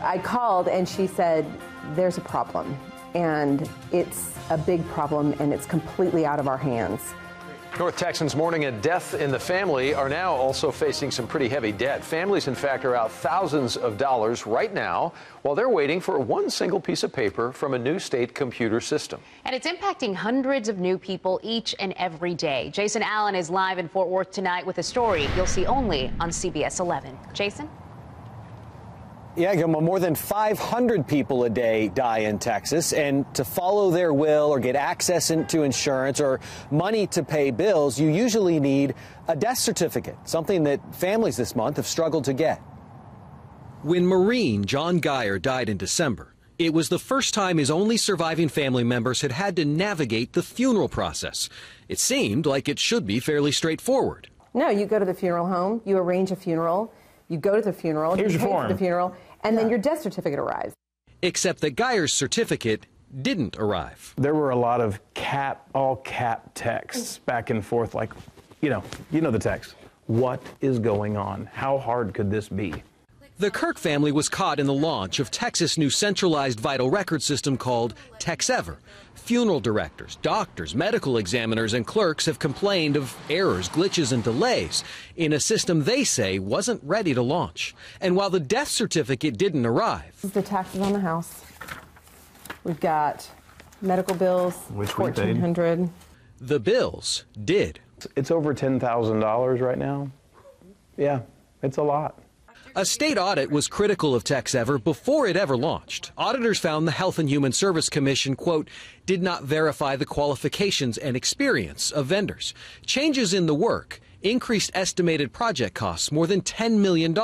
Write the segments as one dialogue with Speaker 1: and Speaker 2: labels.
Speaker 1: I called and she said, there's a problem, and it's a big problem, and it's completely out of our hands.
Speaker 2: North Texans mourning a death in the family are now also facing some pretty heavy debt. Families, in fact, are out thousands of dollars right now while they're waiting for one single piece of paper from a new state computer system.
Speaker 3: And it's impacting hundreds of new people each and every day. Jason Allen is live in Fort Worth tonight with a story you'll see only on CBS 11. Jason?
Speaker 4: Yeah, Gilmore, more than 500 people a day die in Texas, and to follow their will or get access to insurance or money to pay bills, you usually need a death certificate, something that families this month have struggled to get.
Speaker 5: When Marine John Geyer died in December, it was the first time his only surviving family members had had to navigate the funeral process. It seemed like it should be fairly straightforward.
Speaker 1: No, you go to the funeral home, you arrange a funeral, you go to the funeral,
Speaker 6: Here's
Speaker 1: you
Speaker 6: your
Speaker 1: pay
Speaker 6: form.
Speaker 1: for the funeral, and then your death certificate arrives.
Speaker 5: Except that Geyer's certificate didn't arrive.
Speaker 6: There were a lot of all cap texts back and forth, like, you know the text. What is going on? How hard could this be?
Speaker 5: The Kirk family was caught in the launch of Texas' new centralized vital record system called TxEVER. Funeral directors, doctors, medical examiners, and clerks have complained of errors, glitches, and delays in a system they say wasn't ready to launch. And while the death certificate didn't arrive,
Speaker 1: This is the taxes on the house. We've got medical bills,
Speaker 6: Which we paid.
Speaker 1: $1,400.
Speaker 5: the bills did.
Speaker 6: It's over $10,000 right now. Yeah, it's a lot.
Speaker 5: A state audit was critical of TxEVER before it ever launched. Auditors found the Health and Human Service Commission, quote, did not verify the qualifications and experience of vendors. Changes in the work increased estimated project costs more than $10 million,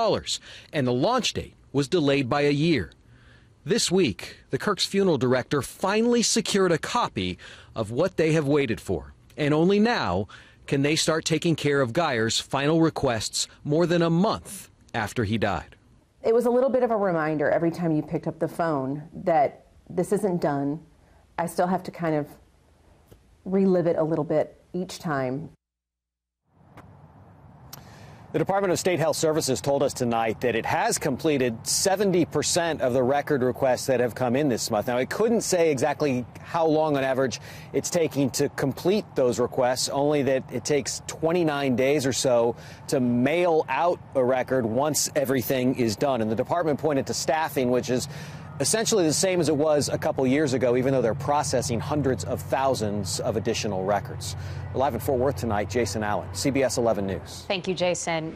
Speaker 5: and the launch date was delayed by a year. This week, the Kirk's funeral director finally secured a copy of what they have waited for, and only now can they start taking care of Geyer's final requests more than a month after he died.
Speaker 1: It was a little bit of a reminder every time you picked up the phone that this isn't done. I still have to kind of relive it a little bit each time.
Speaker 4: The Department of State Health Services told us tonight that it has completed 70% of the record requests that have come in this month. Now, it couldn't say exactly how long on average it's taking to complete those requests, only that it takes 29 days or so to mail out a record once everything is done. And the department pointed to staffing, which is essentially the same as it was a couple years ago, even though they're processing hundreds of thousands of additional records. We're live in Fort Worth tonight, Jason Allen, CBS 11 News.
Speaker 3: Thank you, Jason.